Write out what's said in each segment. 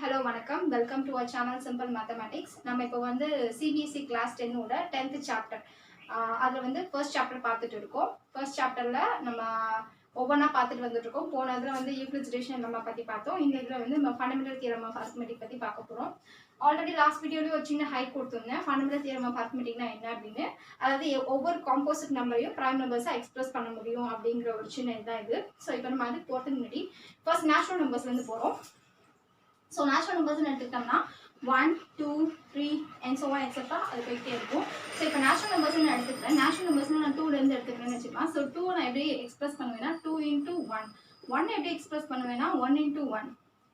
hello வணக்கம் welcome to our channel simple mathematics. நம்ம இப்போ வந்து சிபிஎஸ்சி கிளாஸ் 10 ஓட 10th சாப்டர் அதில் வந்து ஃபர்ஸ்ட் சாப்டர் பார்த்துட்டு இருக்கோம். ஃபர்ஸ்ட் சாப்டரில் நம்ம ஒவ்வொன்றா பார்த்துட்டு வந்துட்டு இருக்கோம். போன இதில் வந்து யூக்ளிட்ஸ் டிவிஷன் நம்ம பற்றி பார்த்தோம். இந்த இதில் வந்து நம்ம ஃபண்டமெண்டல் தியரம் ஆஃப் அரித்மெட்டிக் பற்றி பார்க்க போகிறோம். ஆல்ரெடி லாஸ்ட் வீடியோலேயே ஒரு சின்ன ஹைட் கொடுத்துருந்தேன், ஃபண்டமெண்டல் தியரம் ஆஃப் அரித்மெட்டிக்னா என்ன அப்படின்னு. அதாவது ஒவ்வொரு காம்போசிட் நம்பரையும் ப்ரைம் நம்பர்ஸாக எக்ஸ்பிரஸ் பண்ண முடியும் அப்படிங்கிற ஒரு சின்ன இதுதான் இது. ஸோ இப்போ நம்ம அதுக்கு போகிறதுக்கு முன்னாடி ஃபர்ஸ்ட் நேச்சுரல் நம்பர்ஸ்லேருந்து போகிறோம். ஸோ நேச்சுரல் நம்பர்ஸ்ன்னு எடுத்துக்கிட்டோம்னா 1, 2, 3 and so on etc. அது போயிட்டே இருக்கும். ஸோ இப்போ நேச்சுரல் நம்பர்ஸ்ன்னு எடுத்துக்கிறேன். நேச்சுரல் நம்பர்ஸ்ன்னு நான் 2லேருந்து எடுத்துக்கிறேன்னு வச்சுக்கலாம். ஸோ 2 நான் எப்படி எக்ஸ்பிரஸ் பண்ணுவேன்னா 2 into 1. 1 எப்படி எக்ஸ்பிரஸ் பண்ணுவேன்னா 1 into 1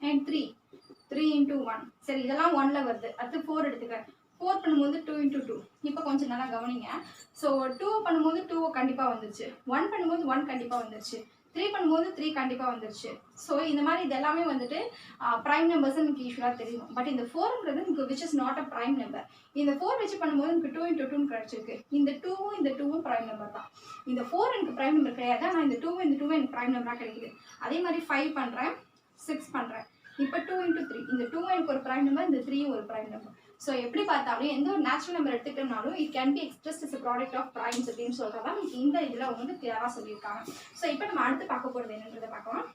and 3 into 1. சரி, இதெல்லாம் 1ல் வருது. அடுத்து 4 எடுத்துக்கிறேன். 4 பண்ணும்போது 2 into 2. இப்போ கொஞ்சம் நல்லா கவனிங்க. ஸோ 2 பண்ணும்போது 2 கண்டிப்பாக வந்துருச்சு, 1 பண்ணும்போது 1 கண்டிப்பாக வந்துருச்சு, 3 பண்ணும்போது 3 கண்டிப்பாக வந்துருச்சு. ஸோ இந்த மாதிரி இது எல்லாமே வந்துட்டு ப்ரைம் நம்பர்ஸ் எனக்கு யூஸ்வலாக தெரியும். பட் இந்த 4ன்றது எனக்கு which is not a prime number. இந்த 4 வச்சு பண்ணும்போது எனக்கு 2 into 2 கிடச்சிருக்கு. இந்த 2வும் ப்ரைம் நம்பர் தான். இந்த 4 எனக்கு ப்ரைம் நம்பர் கிடையாது, ஆனால் இந்த 2 எனக்கு ப்ரைம் நம்பராக கிடைக்குது. அதே மாதிரி 5 பண்ணுறேன், 6 பண்ணுறேன். இப்போ 2 into 3, இந்த 2 எனக்கு ஒரு ப்ரைம் நம்பர், இந்த 3 ஒரு ப்ரைம் நம்பர். ஸோ எப்படி பார்த்தாலும் எந்த ஒரு நேச்சுரல் நம்பர் எடுத்துக்கிட்டோம்னாலும் it can be expressed as a product of primes அப்படின்னு சொல்கிறதா இந்த இதில் வந்து கிளியராக சொல்லியிருக்காங்க. ஸோ இப்போ நம்ம அடுத்து பார்க்க போகிறது என்னன்றதை பார்க்கலாம்.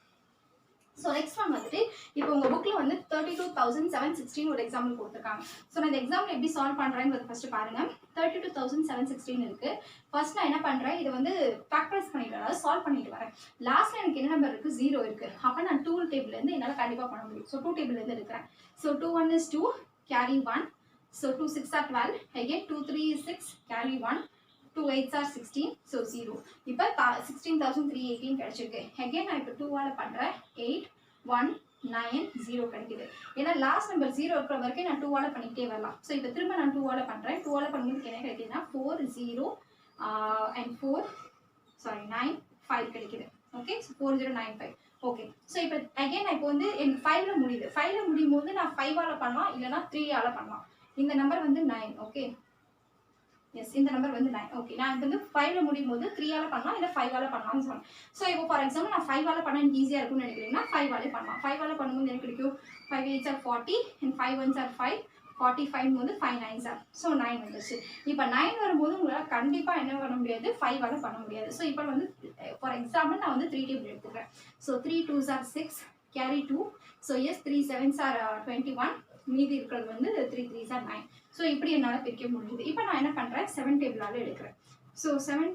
ஸோ நெக்ஸ்ட் ஒன் வந்துட்டு இப்போ உங்கள் புக்கில் வந்து 32,716 ஒரு எக்ஸாம்பிள் கொடுத்துருக்காங்க. ஸோ நான் இந்த எக்ஸாம்பிள் எப்படி சால்வ் பண்ணுறேங்கிறது ஃபஸ்ட்டு பாருங்கள். 32,716 இருக்குது. ஃபர்ஸ்ட் நான் என்ன பண்ணுறேன், இதை வந்து ஃபேக்டரைஸ் பண்ணிட்டு அதாவது சால்வ் பண்ணிட்டு வரேன். லாஸ்ட்டில் எனக்கு என்ன நம்பர் இருக்குது, 0 இருக்குது. அப்போ நான் 2 டேபிள்லேருந்து என்னால் கண்டிப்பாக பண்ண முடியும். ஸோ 2 டேபிள்லேருந்து எடுக்கிறேன். So 2 1 is 2, carry 1. So 2 6 are 12. Again 2 3 is 6, carry 1. 2 8s are 16. So 0. இப்போ 16,318 கிடைச்சிருக்கு. Again நான் இப்போ 2ஆல் பண்ணுறேன். 8 1 9 0 கிடைக்குது. ஏன்னா லாஸ்ட் நம்பர் 0 இருக்கிற வரைக்கும் நான் 2ஆல் பண்ணிக்கிட்டே வரலாம். ஸோ இப்போ திரும்ப நான் 2ஆல் பண்ணுறேன். 2ஆல் பண்ணும்போது என்ன கிடைக்குதுன்னா 4 0 and 4 9 5 கிடைக்குது. Okay, so 4095. ஓகே, ஸோ இப்போ அகைன் நான் இப்போ வந்து எனக்கு 5ல் முடியுது. 5ல் முடியும் போது நான் 5ஆல் பண்ணலாம், இல்லைனா 3ஆல் பண்ணலாம். இந்த நம்பர் வந்து 9. ஓகே, எஸ், இந்த நம்பர் வந்து 9. ஓகே, நான் இப்போ வந்து 5ல் முடியும் போது 3ஆல் பண்ணலாம், இல்லை 5ஆல் பண்ணலாம்னு சொன்னேன். ஸோ இப்போ ஃபார் எக்ஸாம்பிள் நான் 5ஆல் பண்ணால் எனக்கு ஈஸியாக இருக்கும்னு நினைக்கிறீங்கன்னா 5ஆலே பண்ணலாம். 5ஆல் பண்ணும்போது எனக்கு கிடைக்கும் 5 8s are 40 and 5 1s are 5. 45 போது 5 9s are. ஸோ 9 வந்துச்சு. இப்போ 9 வரும்போது உங்களால் கண்டிப்பாக என்ன பண்ண முடியாது, 5ஆல் பண்ண முடியாது. ஸோ இப்போ வந்து ஃபார் எக்ஸாம்பிள் நான் வந்து 3 டேபிள் எடுத்துக்கிறேன். So 3 2s are 6, carry 2. So as 3 7s are 21. மீதி இருக்கிறது வந்து 3 3s are 9. ஸோ இப்படி என்னால் பிரிக்க முடியுது. இப்போ நான் என்ன பண்ணுறேன், 7 டேபிளாலே எடுக்கிறேன். ஸோ 7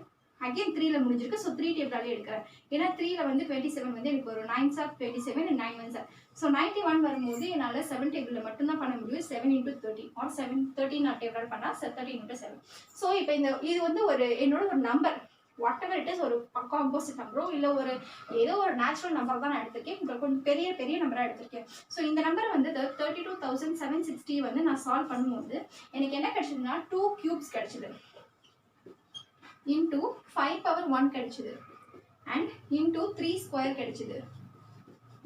அகெயின் 3ல் முடிஞ்சிருக்கு. ஸோ 3 டேபிளாலே எடுக்கிறேன். ஏன்னா 3ல் வந்து 27 வந்து எனக்கு ஒரு 9s are 27 and 9 1s are. So 91 வரும்போது என்னால் 7 டேபிளில் மட்டும்தான் பண்ண முடியும். 7 into 13 or 7 13 டேபிளால் பண்ணால் 13 into 7. ஸோ இப்போ இது வந்து என்னோட ஒரு number, what ever it is, ஒரு காம்போசிட் நம்பரோ இல்லை ஒரு ஏதோ ஒரு நேச்சுரல் நம்பர் தான் நான் எடுத்திருக்கேன். உங்களுக்கு கொஞ்சம் பெரிய நம்பராக எடுத்திருக்கேன். ஸோ இந்த நம்பரை வந்து 32,760 வந்து நான் சால்வ் பண்ணும்போது எனக்கு என்ன கிடைச்சதுன்னா 2 cubes கிடைச்சிது, இன்டூ 5 power 1 கிடைச்சிது, அண்ட் இன்டூ 3 ஸ்கொயர் கிடைச்சிது,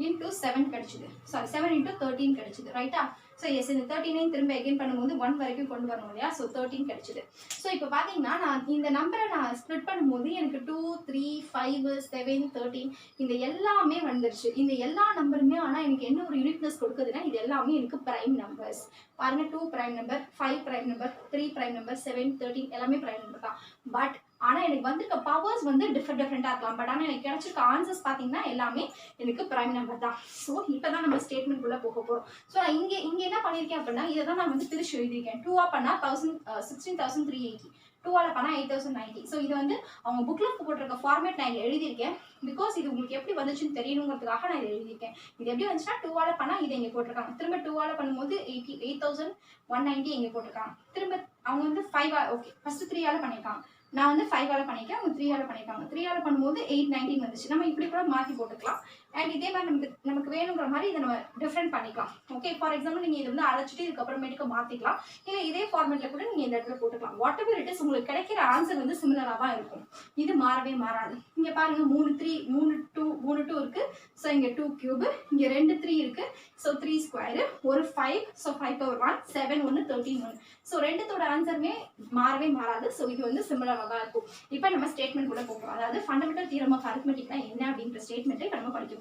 இன்டூ 7 கிடைச்சிது. சாரி, 7 into 13 கிடைச்சிது. ரைட்டா? ஸோ எஸ், இந்த 13 திரும்ப எகெயின் பண்ணும்போது 1 வரைக்கும் கொண்டு வரணும் இல்லையா? ஸோ 13 கிடைச்சிது. ஸோ இப்போ பார்த்தீங்கன்னா நான் இந்த நம்பரை நான் ஸ்ப்ளிட் பண்ணும்போது எனக்கு 2 3 5 7 13 இந்த எல்லாமே வந்துருச்சு. இந்த எல்லா நம்பருமே ஆனால் எனக்கு என்ன ஒரு யூனிக்னஸ் கொடுக்குதுன்னா இது எல்லாமே எனக்கு ப்ரைம் நம்பர்ஸ். பாருங்க, 2 prime number, 5 prime number, 3 prime number, 7 13 எல்லாமே ப்ரைம் நம்பர் தான். பட் ஆனால் எனக்கு வந்திருக்க பவர்ஸ் வந்து டிஃப்ரெண்ட்டாக இருக்கலாம். பட் ஆனால் எனக்கு கிடைச்சிருக்க ஆன்சர்ஸ் பார்த்தீங்கன்னா எல்லாமே எனக்கு ப்ரைம் நம்பர் தான். ஸோ இப்போ தான் நம்ம ஸ்டேட்மெண்ட்குள்ளே போக போகிறோம். ஸோ நான் இங்கே என்ன பண்ணியிருக்கேன் அப்படின்னா இதை தான் நான் வந்து பிரிச்சு எழுதியிருக்கேன். 2ஆ பண்ணால் 16,380, 2ஆல் பண்ணால் 8,090. ஸோ இது வந்து அவங்க புக்கில் போட்டிருக்க ஃபார்மேட் நான் இங்கே எழுதியிருக்கேன். பிகாஸ் இது உங்களுக்கு எப்படி வந்துச்சுன்னு தெரியணுங்கிறதுக்காக நான் இதை எழுதியிருக்கேன். இது எப்படி வந்துச்சுன்னா 2ஆல் பண்ணால் இதை இங்கே போட்டிருக்காங்க. திரும்ப 2ஆல் பண்ணும்போது 8,190 இங்கே போட்டிருக்காங்க. திரும்ப அவங்க வந்து 5 ஓகே ஃபஸ்ட்டு 3ஆல் பண்ணியிருக்காங்க. நான் வந்து 5ஆல் பண்ணியிருக்கேன், அவங்க 3ஆல் பண்ணியிருக்காங்க. 3ஆல் பண்ணும்போது 819 வந்துச்சு. நம்ம இப்படி கூட மாற்றி போட்டுக்கலாம். அண்ட் இதே மாதிரி நமக்கு வேணுங்கிற மாதிரி இதை நம்ம டிஃப்ரெண்ட் பண்ணிக்கலாம். ஓகே, ஃபார் எக்ஸாம்பிள் நீங்கள் இதை வந்து அழைச்சிட்டு இதுக்கப்புறமேட்டுக்கு மாற்றிக்கலாம். இல்லை இதே ஃபார்மேட்டில் கூட நீங்கள் இந்த இடத்துல போட்டுக்கலாம். வாட் எவர் இட் இஸ், உங்களுக்கு கிடைக்கிற ஆன்சர் வந்து சிமிலராக தான் இருக்கும். இது மாறவே மாறாது. இங்கே பாருங்கள் 3 2 இருக்குது. ஸோ இங்கே 2 கியூபு, இங்கே 2 3 இருக்குது. ஸோ 3 ஸ்கொயரு, ஒரு 5. So 5 power 1, 7 1 13 1. ஸோ ரெண்டுத்தோட ஆன்சருமே மாறவே மாறாது. ஸோ இது வந்து சிமிலராக தான் இருக்கும். இப்போ நம்ம ஸ்டேட்மெண்ட் கூட போகிறோம். அதாவது ஃபண்டமெண்டல் தியரம் ஆஃப் அரித்மெட்டிக்னா என்ன அப்படின்ற ஸ்டேட்மெண்ட்டை நம்ம படிக்க போகிறோம்.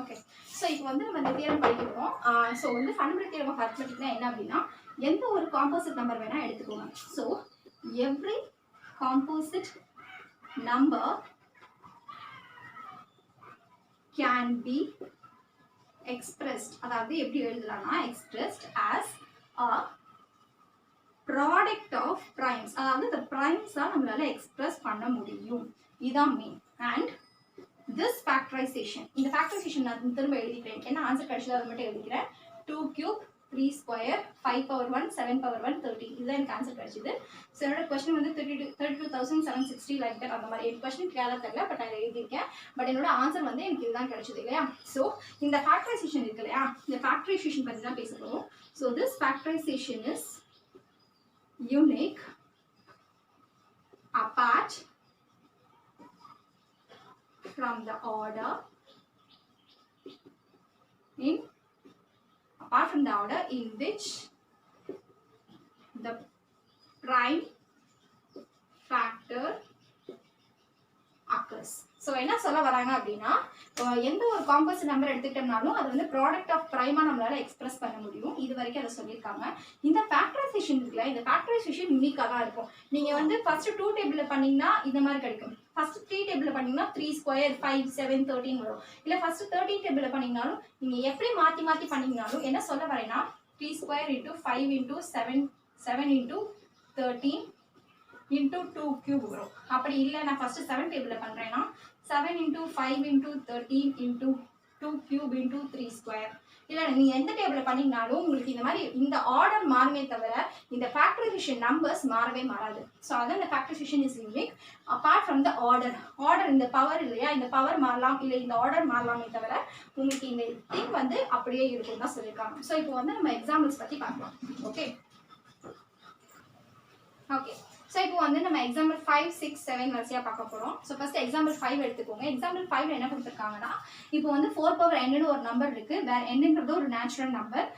ஓகே, ஸோ இப்போ வந்து நம்ம இந்த தியரம் படிக்கிறோம். ஸோ வந்து ஃபண்டமெண்டல் தியரம் ஆஃப் அரித்மெட்டிக்னா என்ன அப்படின்னா, எந்த ஒரு காம்போசிட் நம்பர் வேணால் எடுத்துக்கோங்க. So every composite number can be expressed, அதாவது எப்படி எழுதலாம்னா expressed as a product of primes, அதாவது the primes நம்மளால express பண்ண முடியும். இதான் mean. And this factorization, இந்த factorization நான் திரும்ப எழுதிக்கிறேன், என்ன ஆன்சர் கிடைச்சதோ அதை மட்டும் எழுதிக்கிறேன். 2 cube 3 square 5 power 1 7 power 1 13, இதுதான் எனக்கு ஆன்சர் கிடைச்சது. ஸோ என்னோட கொஸ்டின் வந்து 32,760 லைக் தட் அந்த மாதிரி. என் கொஸ்டின் கிளியராக தெரியல, பட் அதை எழுதியிருக்கேன். பட் என்னோட ஆன்சர் வந்து எனக்கு இதுதான் கிடைச்சது இல்லையா. ஸோ இந்த ஃபேக்டரைசேஷன் இருக்கு இல்லையா, இந்த ஃபேக்டரைசேஷன் பற்றி தான் பேச போகிறோம். So this factorisation is unique apart from the order in which the prime factor occurs. So என்ன சொல்ல வராங்க அப்படின்னா, எந்த ஒரு காம்போசிட் நம்பர் எடுத்துக்கிட்டோம்னாலும் அது வந்து ப்ராடக்ட் ஆஃப் ப்ரைமா நம்மளால எக்ஸ்பிரஸ் பண்ண முடியும். இது வரைக்கும் அதை சொல்லியிருக்காங்க. இந்த ஃபேக்டரைசேஷன் இருக்குல்ல, இந்த ஃபேக்டரைசேஷன் யூனிக்காக தான் இருக்கும். நீங்கள் வந்து ஃபர்ஸ்ட் 2 டேபிளில் பண்ணிங்கன்னா இந்த மாதிரி கிடைக்கும். ஃபர்ஸ்ட் 3 டேபிளில் பண்ணிங்கன்னா 3 ஸ்கொயர் 5 7 13 வரும். இல்லை ஃபர்ஸ்ட் 13 டேபிளில் பண்ணிங்கனாலும் நீங்கள் எப்படி மாற்றி மாற்றி பண்ணிங்கனாலும் என்ன சொல்ல வரேன்னா 3 square into 5 into 7 into 13 into 2 cube வரும். அப்படி இல்லை நான் ஃபர்ஸ்ட் 7 டேபிளில் பண்ணுறேன்னா 7 into 5 into 13 into 2 cube into 3 square. இல்லை நீங்கள் எந்த டேபிளில் பண்ணிங்கனாலும் உங்களுக்கு இந்த மாதிரி இந்த ஆர்டர் மாறுமே தவிர இந்த ஃபேக்டரைசேஷன் நம்பர்ஸ் மாறவே மாறாது. ஸோ அதான் இந்த factorisation is unique apart from the order. Order இந்த பவர் இல்லையா, இந்த பவர் மாறலாம், இல்லை இந்த ஆர்டர் மாறலாமே தவிர உங்களுக்கு இந்த திங் வந்து அப்படியே இருக்கும் தான் சொல்லியிருக்காங்க. ஸோ இப்போ வந்து நம்ம எக்ஸாம்பிள்ஸ் பற்றி பார்க்கலாம். ஓகே ஓகே ஸோ இப்போ வந்து நம்ம எக்ஸாம்பிள் 5 6 7 வரிசையாக பார்க்க போகிறோம். ஸோ ஃபர்ஸ்ட் எக்ஸாம்பிள் 5 எடுத்துக்கோங்க. எக்ஸாம்பிள் 5 என்ன கொடுத்துருக்காங்கன்னா, இப்போ வந்து 4 பவர் n ஒரு நம்பர் இருக்குது. வேறு என்னன்றது ஒரு நேச்சுரல் நம்பர்.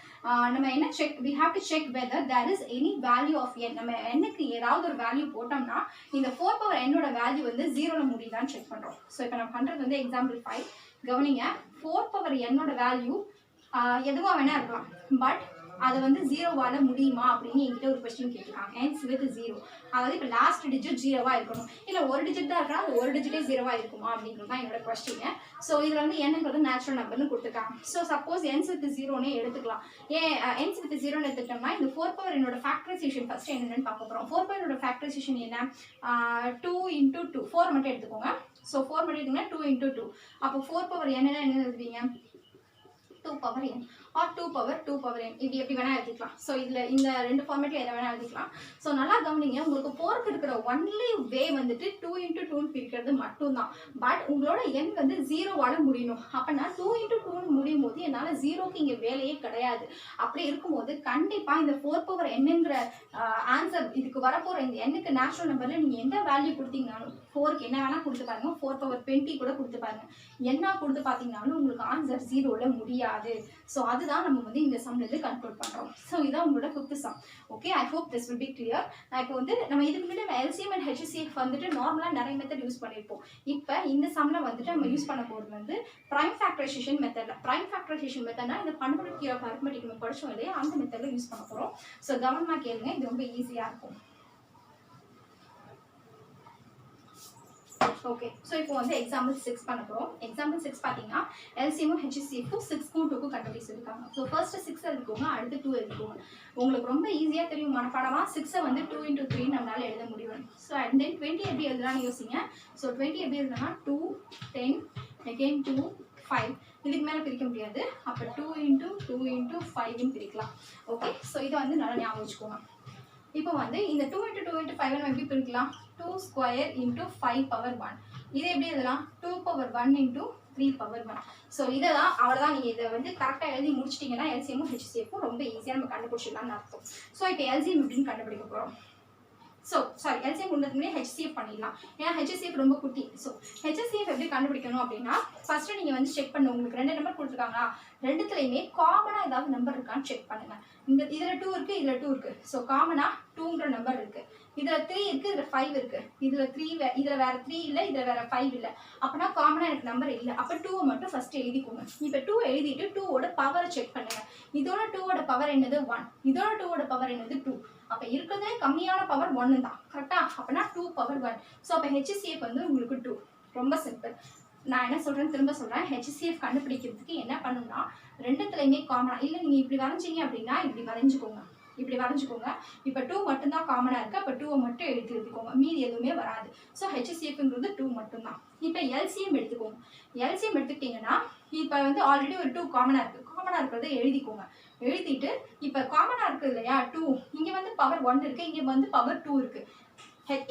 நம்ம என்ன check, we have to check whether there is any value of n. நம்ம என்னக்கு ஏதாவது ஒரு வேல்யூ போட்டோம்னா இந்த 4 பவர் n வேல்யூ வந்து 0ல் முடியுதான்னு செக் பண்ணுறோம். ஸோ இப்போ நம்ம பண்ணுறது வந்து எக்ஸாம்பிள் 5 கவனிங்க. 4 பவர் n வேல்யூ எதுவாக வேணா இருக்கலாம், பட் அது வந்து 0வால் முடியுமா அப்படின்னு என்கிட்ட ஒரு கொஸ்டின் கேட்டிருக்காங்க. ends with 0, அதாவது இப்போ லாஸ்ட் டிஜிட் 0வா இருக்கணும், இல்லை ஒரு டிஜிட் தான் இருக்கா, அது ஒரு டிஜிட்டே 0வா இருக்குமா அப்படிங்கிறது தான் என்னோட கொஸ்டின். ஸோ இதில் வந்து என்னன்றது நேச்சுரல் நம்பர்னு கொடுத்துருக்காங்க. ஸோ சப்போஸ் ends with 0னே எடுத்துக்கலாம். ஏன் ends with 0ன்னு எடுத்துக்கிட்டோம்னா இந்த 4 பவர் என்னோட ஃபேக்டரைசேஷன் ஃபர்ஸ்ட் என்னென்னு பார்க்க போகிறோம். 4 பவர் என்னோட ஃபேக்டரைசேஷன் என்ன, 2 இன்ட்டு 2 4 மட்டும் எடுத்துக்கோங்க. ஸோ 4 மட்டும் எடுத்துங்கன்னா 2 இன்ட்டு 2, அப்போ 4 பவர் என்னன்னா என்ன எழுதுவீங்க, 2 power n or 2 power n, இப்படி எப்படி வேணால் எழுதிக்கலாம். ஸோ இதில் இந்த ரெண்டு ஃபார்மேட்டில் எதை வேணால் எழுதிக்கலாம். ஸோ நல்லா கவனிங்க, உங்களுக்கு போருக்கு இருக்கிற ஒன்லி வே வந்துட்டு 2 இன்ட்டு 2 பிரிக்கிறது மட்டும்தான். பட் உங்களோட எண் வந்து 0வால் முடியணும். அப்போனா 2 இன்ட்டு 2 முடியும் போது என்னால் 0க்கு இங்கே வேலையே கிடையாது. அப்படி இருக்கும்போது கண்டிப்பாக இந்த 4 பவர் என்னங்கிற ஆன்சர் இதுக்கு வரப்போகிற இந்த எண்ணுக்கு நேச்சுரல் நம்பரில் நீங்கள் எந்த வேல்யூ கொடுத்தீங்கனாலும் 4க்கு என்ன வேணால் கொடுத்து பாருங்கள், 4 பவர் 20 கூட கொடுத்து பாருங்கள், என்ன கொடுத்து பார்த்தீங்கன்னாலும் உங்களுக்கு ஆன்சர் 0ல் முடியாது. ஸோ அதுதான் நம்ம வந்து இந்த சம்லேருந்து கன்க்ளூட் பண்ணுறோம். ஸோ இதான் உங்களோட 5th sum. Okay, I hope this will be clear. நான் இப்போ வந்து நம்ம இதுக்கு முன்னாடி நம்ம LCM அண்ட் HCF வந்துட்டு நார்மலாக நிறைய மெத்தட் யூஸ் பண்ணியிருப்போம். இப்போ இந்த சம்மில் வந்துட்டு நம்ம யூஸ் பண்ண போகிறது வந்து ப்ரைம் ஃபேக்டரைசேஷன் மெத்தடில். ப்ரைம் ஃபேக்டரைசேஷன் மெத்தட்னா இந்த ஃபண்டமெண்டல் தியரி ஆஃப் அரித்மெட்டிக் நம்ம படித்தோம் இல்லையா, அந்த மெத்தடில் யூஸ் பண்ண போகிறோம். ஸோ கவனமாக கேளுங்க, இது ரொம்ப ஈஸியாக இருக்கும். ஓகே, ஸோ இப்போ வந்து எக்ஸாம்பிள் 6 பண்ண போகிறோம். எக்ஸாம்பிள் 6 பார்த்தீங்கன்னா LCM HCF 6க்கும் 2க்கும் கண்டுபிடி சொல்லியிருக்காங்க. ஸோ ஃபர்ஸ்ட் 6 எழுதிக்கோங்க, அடுத்து 2 எழுதிக்கோங்க. உங்களுக்கு ரொம்ப ஈஸியாக தெரியும் மனப்பாடமாக 6 வந்து 2 இன்ட்டு 3 நம்மளால எழுத முடியும். ஸோ அண்ட் தென் 20 எப்படி எழுதலாம்னு யோசிங்க. ஸோ 20 எப்படி எழுதலாம், 2 10 அகெயின் 2 5, இதுக்கு மேலே பிரிக்க முடியாது. அப்போ 2 இன்ட்டு 2 இன்ட்டு 5ன்னு பிரிக்கலாம். ஓகே, ஸோ இதை வந்து நல்லா ஞாபகம் வச்சுக்கோங்க. இப்போ வந்து இந்த 2 இன்ட்டு 2 இன்ட்டு 5 நம்ம எப்படி பிரிக்கலாம், 2 ஸ்கொயர் இன்ட்டு 5 பவர் 1. இதை எப்படி எழுதலாம், 2 பவர் 1 இன்ட்டு 3 பவர் 1. ஸோ இதை தான் அவ்வளோதான். நீங்கள் இதை வந்து கரெக்டாக எழுதி முடிச்சிட்டிங்கன்னா LCM HCF ரொம்ப ஈஸியாக நம்ம கண்டுபிடிச்சிடலாம்னு அர்த்தம். ஸோ இப்போ LCM எப்படின்னு கண்டுபிடிக்க போகிறோம். ஸோ சாரி எல்சிஎம் கொண்டதுக்கு முன்னாடி ஹெச்சிஎஃப் பண்ணிடலாம். ஏன்னா ஹெச்சிஎஃப் ரொம்ப குட்டி. ஸோ ஹெச்சிஎஃப் எப்படி கண்டுபிடிக்கணும் அப்படின்னா ஃபர்ஸ்ட் நீங்கள் வந்து செக் பண்ணணும். உங்களுக்கு 2 நம்பர் கொடுத்துருக்காங்களா, ரெண்டுத்துலையுமே காமனாக ஏதாவது நம்பர் இருக்கான்னு செக் பண்ணுங்க. இதில் 2 இருக்குது, இதில் 2 இருக்குது. ஸோ காமனாக 2ங்கிற நம்பர் இருக்குது. இதில் 3 இருக்குது, இதில் 5 இருக்குது. இதில் வேறு 3 இல்லை, இதில் வேறு 5 இல்லை. அப்படின்னா காமனாக எனக்கு நம்பர் இல்லை. அப்போ 2 மட்டும் ஃபஸ்ட்டு எழுதிக்கோங்க. இப்போ 2 எழுதிட்டு 2ஓட பவரை செக் பண்ணுங்கள். இதோட 2ஓட பவர் என்னது 1, இதோட 2ஓட பவர் என்னது 2. அப்போ இருக்கிறதே கம்மியான பவர் 1 தான். கரெக்டாக? அப்படின்னா 2 பவர் 1. ஸோ அப்போ ஹெச்சிஎஃப் வந்து உங்களுக்கு 2. ரொம்ப சிம்பிள். நான் என்ன சொல்கிறேன்னு திரும்ப சொல்கிறேன். ஹெச்சிஎஃப் கண்டுபிடிக்கிறதுக்கு என்ன பண்ணணும்னா ரெண்டுத்துலையுமே காமனாக இல்லை. நீங்கள் இப்படி வரைஞ்சிங்க அப்படின்னா இப்படி வரைஞ்சிக்கோங்க. இப்போ 2 மட்டும்தான் காமனாக இருக்குது. அப்போ 2 மட்டும் எழுதிக்கோங்க. மீதி எதுவுமே வராது. ஸோ ஹெச்சிஎஃப்ங்கிறது 2 மட்டும்தான். இப்போ எல்சிஎம் எடுத்துக்கோங்க. எல்சிஎம் எடுத்துக்கிட்டிங்கன்னா இப்போ வந்து ஆல்ரெடி ஒரு 2 காமனாக இருக்குது. காமனாக இருக்கிறத எழுதிக்கோங்க. எழுதிட்டு இப்போ காமனாக இருக்குது இல்லையா 2, இங்கே வந்து பவர் 1 இருக்குது, இங்கே வந்து பவர் 2 இருக்குது.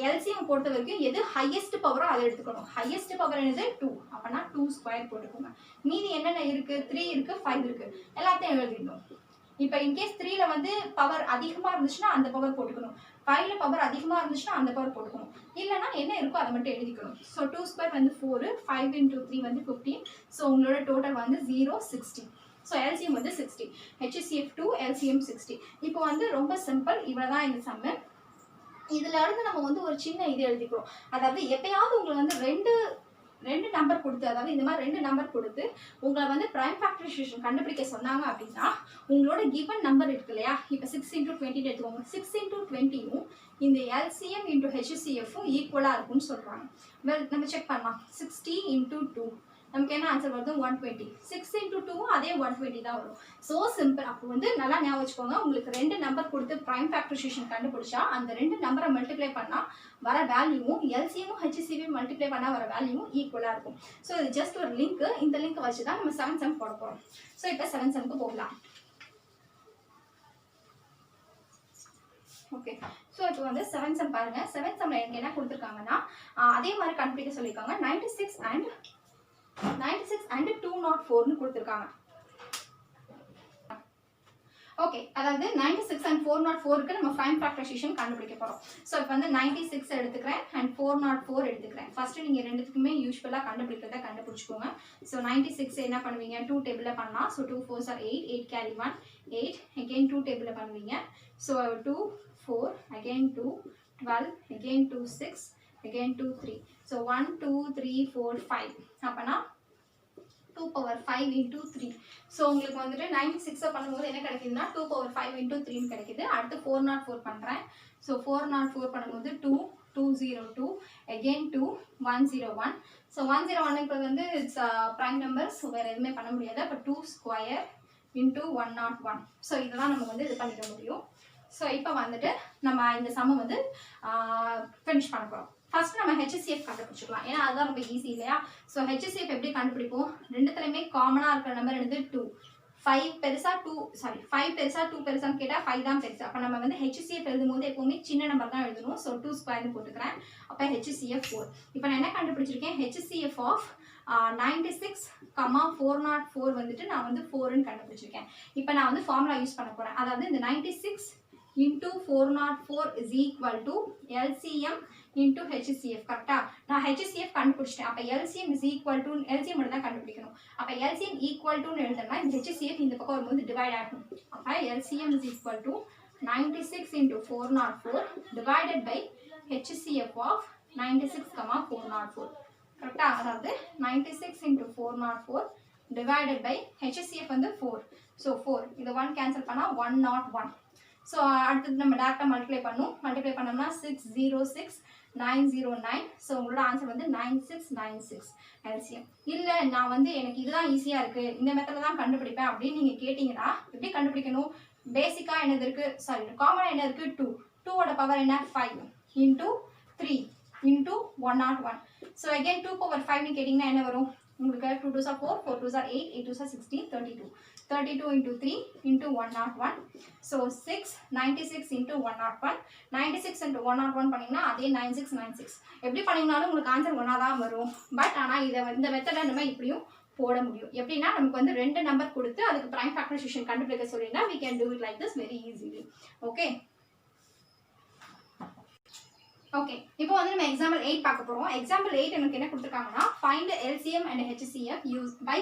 எல்சிஎம் பொறுத்த வரைக்கும் எது ஹையஸ்ட் பவரோ அதை எடுத்துக்கணும். ஹையஸ்ட் பவர் என்னது 2. அப்போனா 2 ஸ்கொயர் போட்டுக்கோங்க. மீதி என்னென்ன இருக்குது, 3 இருக்குது, 5 இருக்குது. எல்லாத்தையும் எழுதிடணும். இப்போ இன்கேஸ் 3ல வந்து பவர் அதிகமாக இருந்துச்சுன்னா அந்த பவர் போட்டுக்கணும். 5ல பவர் அதிகமாக இருந்துச்சுன்னா அந்த பவர் போட்டுக்கணும். இல்லைனா என்ன இருக்கோ அதை மட்டும் எழுதிக்கணும். ஸோ 2 ஸ்கொயர் வந்து 4, 5 × 3 வந்து 15. ஸோ உங்களோட டோட்டல் வந்து 0, 60. ஸோ எல்சிஎம் வந்து 60. HCF 2, LCM 60. இப்போ வந்து ரொம்ப சிம்பிள். இவ்வளோ தான் இந்த சம்மு. இதில் இருந்து நம்ம வந்து ஒரு சின்ன இது எழுதிக்கிறோம். அதாவது எப்பயாவது உங்களை வந்து ரெண்டு நம்பர் கொடுத்து, அதாவது இந்த மாதிரி 2 நம்பர் கொடுத்து உங்களை வந்து ப்ரைம் ஃபேக்டரைசேஷன் கண்டுபிடிக்க சொன்னாங்க அப்படின்னா உங்களோட கிவன் நம்பர் இருக்கு இல்லையா, இப்போ 6 × 20 எடுத்துக்கோங்க. 6 × 20யும் இந்த எல்சிஎம் × ஹெச்சிஎஃப்பும் ஈக்குவலாக இருக்கும்னு சொல்கிறாங்க. நம்ம செக் பண்ணலாம். 60 × 2 நமக்கு என்ன ஆன்சர் வருது 120. 6 × 2வும் அதே 120 தான் வரும். So simple. அப்போ வந்து நல்லா ஞாபகம் வச்சுக்கோங்க. உங்களுக்கு 2 நம்பர் கொடுத்து ப்ரைம் ஃபேக்டரைசேஷன் கண்டுபிடிச்சா அந்த 2 நம்பரை மல்டிப்ளை பண்ணால் வர வேல்யூவும் எல்சிஎமும் ஹெச்சிஎஃப்பையும் மல்டிப்ளை பண்ணால் வர வேல்யூவும் ஈக்குவலாக இருக்கும். ஸோ இது ஜஸ்ட் ஒரு லிங்க். இந்த லிங்க் வச்சு தான் நம்ம 7 சம் போட போகிறோம். ஸோ இப்போ 7 சம்க்கு போகலாம். ஓகே. ஸோ இப்போ வந்து 7 சம் பாருங்கள். 7 சம்மில் எனக்கு என்ன கொடுத்துருக்காங்கன்னா அதே மாதிரி கண்டுபிடிக்க சொல்லியிருக்காங்க. 96 and 204ன்னு கொடுத்துருக்காங்க. ஓகே, அதாவது 96 and 404க்கு நம்ம ப்ரைம் ஃபேக்டரைசேஷன் கண்டுபிடிக்க போகிறோம். ஸோ இப்போ வந்து 96 எடுத்துக்கிறேன் அண்ட் 404 எடுத்துக்கிறேன். ஃபஸ்ட்டு நீங்கள் ரெண்டுத்துக்குமே யூஸ்வலாக கண்டுபிடிக்கிறத கண்டுபிடிச்சிக்கோங்க. ஸோ 96 என்ன பண்ணுவீங்க, 2 டேபிளில் பண்ணலாம். So 2 4s are 8, 8 carry 1, 8 again 2 டேபிளில் பண்ணுவீங்க. So 2 4 again 2 12 again 2 6 again 2 3. So 1 2 3 4 5. அப்போனா 2 power 5 × 3. ஸோ உங்களுக்கு வந்துட்டு 96 பண்ணும்போது என்ன கிடைக்குதுன்னா 2 power 5 × 3 கிடைக்குது. அடுத்து 404 பண்ணுறேன். ஸோ 404 பண்ணும்போது 2 202 again 2 101. ஸோ 101 வந்து இட்ஸ் ப்ரைம் நம்பர். ஸோ வேறு எதுவுமே பண்ண முடியாது. அப்போ 2 ஸ்கொயர் × 101. ஸோ இதெல்லாம் நம்ம வந்து இது பண்ணிக்க முடியும். ஸோ இப்போ வந்துட்டு நம்ம இந்த சம்மை வந்து ஃபினிஷ் பண்ண போகிறோம். ஃபர்ஸ்ட் நம்ம ஹெச்சிஎஃப் கண்டுபிடிச்சிக்கலாம். ஏன்னா அதுதான் ரொம்ப ஈஸி இல்லையா. ஸோ ஹெச்சிஎஃப் எப்படி கண்டுபிடிப்போம், ரெண்டுத்துலையுமே காமனாக இருக்கிற நம்பர் என்னது 2. 5 பெருசா 5 பெருசா 2 பெருசான்னு கேட்டால் 5 தான் பெருசு. அப்போ நம்ம வந்து ஹெச்சிஎஃப் எழுதும்போது எப்போவுமே சின்ன நம்பர் தான் எழுதணும். ஸோ 2 ஸ்கொயர்னு போட்டுக்கிறேன். அப்போ ஹெச்சிஎஃப் 4. இப்போ நான் என்ன கண்டுபிடிச்சிருக்கேன், ஹெச்சிஎஃப் ஆஃப் 96, 404 வந்துட்டு நான் வந்து 4ன்னு கண்டுபிடிச்சிருக்கேன். இப்போ நான் வந்து ஃபார்முலா யூஸ் பண்ண போகிறேன். அதாவது இந்த 96 × 404 is equal to LCM × HCF. கரெக்டா? நான் HCF கண்டுபிடிச்சிட்டேன். அப்போ LCM is equal to LCM மட்டும் தான் கண்டுபிடிக்கணும். அப்போ LCM equal to எழுதணும்னா இந்த HCF இந்த பக்கம் வரும்போது டிவைட் ஆகும். அப்போ LCM is equal to 96 × 404 divided by HCF of 96, 404. கரெக்டா? அதாவது 96 × 404 divided by HCF வந்து 4. ஸோ 4 இது 1 கேன்சல் பண்ணால் 101. ஸோ அடுத்தது நம்ம டேரெக்டாக மல்டிப்ளை பண்ணோம்னா 606,909. ஸோ உங்களோட ஆன்சர் வந்து 9696 எல்சிஎம். இல்லை நான் வந்து எனக்கு இதுதான் ஈஸியாக இருக்குது, இந்த மெத்தடில் தான் கண்டுபிடிப்பேன் அப்படின்னு நீங்கள் கேட்டிங்கன்னா எப்படி கண்டுபிடிக்கணும், பேசிக்காக என்னது இருக்குது, காமனாக என்ன இருக்குது 2. 2ஓட பவர் என்ன 5 × 3 × 101. ஸோ அகெயின் 2 power 5ன்னு கேட்டிங்கன்னா என்ன வரும் உங்களுக்கு, 2 2s are 4, 4 2s are 8, 8 2s are 16, 32. 32 × 3 × 101. So 96 × 101. 96 × 101 பண்ணிங்கன்னா அதே 9696. எப்படி பண்ணிங்கனாலும் உங்களுக்கு ஆன்சர் ஒன்றா தான் வரும். பட் ஆனால் இந்த மெத்தடை நம்ம இப்படியும் போட முடியும். எப்படின்னா நமக்கு வந்து 2 நம்பர் கொடுத்து அதுக்கு ப்ரைம் ஃபேக்டரைசேஷன் கண்டுபிடிக்க சொல்லினா we can do it like this very easily. Okay. Okay, இப்போ வந்து நம்ம எக்ஸாம்பிள் 8 பார்க்க போறோம். எக்ஸாம்பிள் 8 எனக்கு என்ன கொடுத்துருக்காங்கன்னா find LCM and HCF use by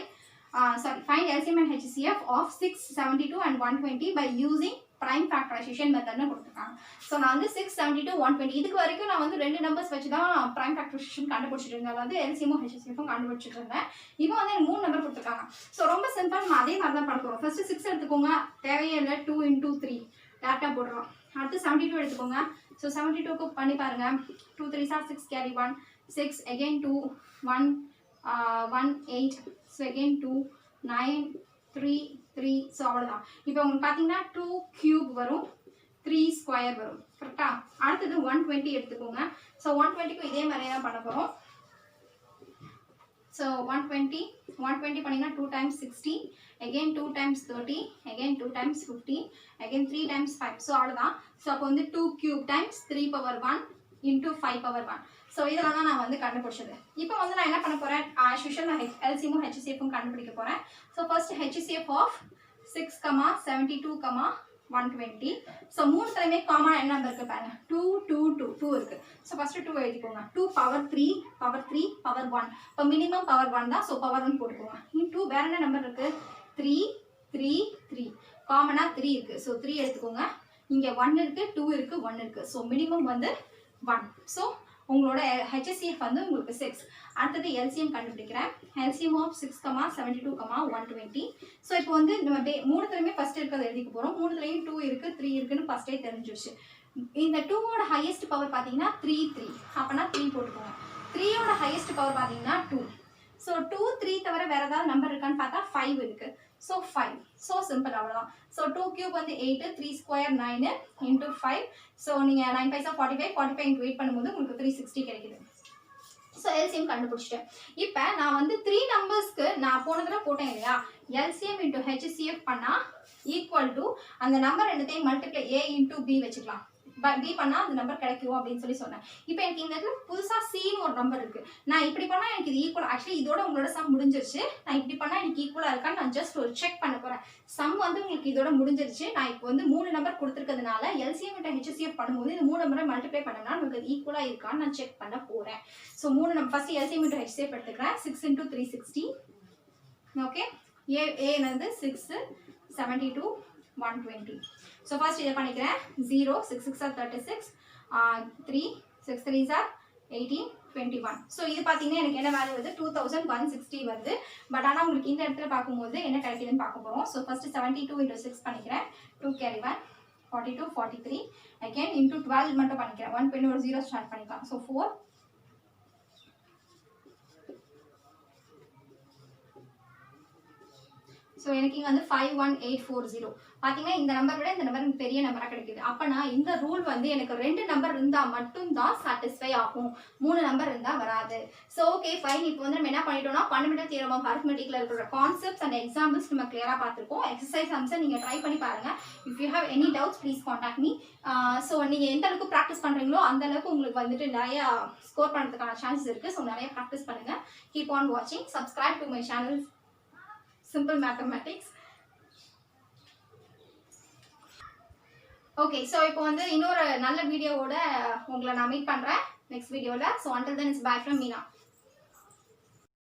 find LCM and HCF of 672 and 120 by using prime factorization மெத்தட்னு கொடுத்துருக்காங்க. ஸோ நான் வந்து 672 120 இதுக்கு வரைக்கும் நான் வந்து 2 நம்பர்ஸ் வச்சு தான் prime factorization கண்டுபிடிச்சிட்டு இருந்தேன். அதாவது LCM HCF கண்டுபிடிச்சிட்டு இருந்தேன். இப்போ வந்து எனக்கு 3 நம்பர் கொடுத்துருக்காங்க. ஸோ ரொம்ப சிம்பிள், நம்ம அதே மாதிரி தான் பண்ண போகிறோம். ஃபர்ஸ்ட் 6 எடுத்துக்கோங்க, தேவையே இல்லை. 2 into 3 டேரக்டாக போடுறோம். அடுத்து 72 எடுத்துக்கோங்க. ஸோ 72க்கு பண்ணி பாருங்க. 2 3s are 6, carry 1 6, again 2 1 1 8, so again 2 9 3 3. So அவ்வளோதான். இப்போ உங்களுக்கு பார்த்தீங்கன்னா 2 cube வரும், 3 ஸ்கொயர் வரும். கரெக்டா? அடுத்தது 120 எடுத்துக்கோங்க. ஸோ 120க்கும் இதே மாதிரியே தான் பண்ண போகிறோம். ஸோ 120 பண்ணிங்கன்னா 2 times 60, again 2 times 30, again 2 times 50, again 3 times 5. So அவ்வளோதான். ஸோ அப்போ வந்து 2 cube times 3 power 1 into 5 power 1. So இதெல்லாம் தான் நான் வந்து கண்டுபிடிச்சது. இப்போ வந்து நான் என்ன பண்ண போகிறேன், ஆஸ் யூஷுவல் நான் LCM HCF கண்டுபிடிக்க போகிறேன். So first HCF of 6, 72, 120. So 3 தலைமே காமன் என்ன நம்பர் இருக்குது பாருங்க, 2 2 2 2 இருக்குது. ஸோ ஃபர்ஸ்ட் 2 எழுதிக்கோங்க. 2 power 3 power 3 power 1. இப்போ மினிமம் பவர் 1 தான். ஸோ பவர் 1 போட்டுக்கோங்க. இன்டூ வேற என்ன நம்பர் இருக்குது, 3 3 3. காமனாக 3 இருக்குது. ஸோ 3 எடுத்துக்கோங்க. இங்கே 1 இருக்குது, 2 இருக்குது, 1 இருக்குது. ஸோ மினிமம் வந்து 1. ஸோ உங்களோட HCF வந்து உங்களுக்கு 6. அடுத்தது LCM கண்டுபிடிக்கிறேன். LCM of 6, 72, 120. ஸோ இப்போ வந்து நம்ம 3த்துலையுமே ஃபர்ஸ்ட் இருக்கிறத எழுதிக்க போகிறோம். 3த்துலையும் 2 இருக்குது 3 இருக்குன்னு ஃபர்ஸ்டே தெரிஞ்சிருச்சு. இந்த 2ஓட ஹையஸ்ட் பவர் பார்த்தீங்கன்னா 3 3. அப்போனா 3 போட்டுக்கோங்க. 3ஓட ஹையஸ்ட் பவர் பார்த்தீங்கன்னா 2. ஸோ 2 3 தவிர வேறு ஏதாவது நம்பர் இருக்கான்னு பார்த்தா 5 இருக்குது. ஸோ 5. ஸோ சிம்பிள், அவ்வளோதான். ஸோ 2 cube வந்து 8, 3 square 9 into 5. ஸோ நீங்கள் 9 5 45, 45 into 8 பண்ணும்போது உங்களுக்கு 360 கிடைக்குது. ஸோ LCM கண்டுபிடிச்சிட்டேன். இப்போ நான் வந்து 3 நம்பர்ஸ்க்கு நான் போன தடவை போட்டேன் இல்லையா, LCM into HCF பண்ணால் ஈக்குவல் டு அந்த நம்பர் என்னத்தையும் மல்டிப்ளை A into B வச்சுக்கலாம். B பண்ணால் அந்த நம்பர் கிடைக்கும் அப்படின்னு சொல்லி சொன்னேன். இப்போ எனக்கு இந்த இடத்துல புதுசாக Cன்னு ஒரு நம்பர் இருக்குது. நான் இப்படி பண்ணால் எனக்கு இது ஈக்குவல், ஆக்சுவலி இதோட உங்களோட சம் முடிஞ்சிருச்சு. நான் இப்படி பண்ணால் எனக்கு ஈக்குவலாக இருக்கான்னு நான் ஜஸ்ட் ஒரு செக் பண்ண போகிறேன். சம் வந்து உங்களுக்கு இதோட முடிஞ்சிருச்சு. நான் இப்போ வந்து 3 நம்பர் கொடுத்துருக்கிறதுனால LCM into HCF பண்ணும்போது இந்த 3 நம்பரை மல்டிப்ளை பண்ணோம்னா நமக்கு அது ஈக்குவலாக இருக்கான்னு நான் செக் பண்ண போகிறேன். So 3 number first LCM into HCF எடுத்துக்கிறேன். 6 into 360. ஓகே, A என்னது 6, 72, 120. ஸோ ஃபர்ஸ்ட் இதை பண்ணிக்கிறேன். 0 6 6 are 36, 3 6 3s are 18, 21. ஸோ இது பார்த்தீங்கன்னா எனக்கு என்ன வேல்யூ வருது, 2160 வருது. பட் ஆனால் உங்களுக்கு இந்த இடத்துல பார்க்கும்போது என்ன கிடைக்குதுன்னு பார்க்க போகிறோம். ஸோ ஃபர்ஸ்ட் 72 into 6 பண்ணிக்கிறேன். 2 carry 1 42 43. அகேன் into 12 மட்டும் பண்ணிக்கிறேன். 120 ஒரு 0 ஸ்டார்ட் பண்ணிக்கலாம். ஸோ 4. ஸோ எனக்கு இங்கே வந்து 51840. பார்த்தீங்கன்னா இந்த நம்பர் விட இந்த நம்பர் எனக்கு பெரிய நம்பராக கிடைக்குது. அப்போனா இந்த ரூல் வந்து எனக்கு 2 நம்பர் இருந்தால் மட்டும்தான் சாட்டிஸ்ஃபை ஆகும், 3 நம்பர் இருந்தால் வராது. So okay fine. இப்போ வந்து நம்ம என்ன பண்ணிட்டோம்னா ஃபண்டமெண்டல் தியரம் ஆஃப் அரித்மெட்டிக்ல இருக்கிற கான்செப்ட்ஸ் அண்ட் எக்ஸாம்பிள்ஸ் நம்ம கிளியராக பார்த்துருக்கோம். எக்ஸசைஸ் சம்ஸை நீங்கள் ட்ரை பண்ணி பாருங்கள். If you have any doubts please contact me. So நீங்கள் எந்த அளவுக்கு ப்ராக்டிஸ் பண்ணுறீங்களோ அந்த அளவுக்கு உங்களுக்கு வந்துட்டு நிறையா ஸ்கோர் பண்ணுறதுக்கான சான்சஸ் இருக்குது. ஸோ நிறைய ப்ராக்டிஸ் பண்ணுங்கள். கீப் ஆன் வாட்சிங். Subscribe to my channel Simple Mathematics. Okay, so இப்போ வந்து இன்னொரு நல்ல வீடியோவோட உங்களை நான் மீட் பண்ணுறேன் நெக்ஸ்ட் வீடியோவில். So until then it's bye from Meena.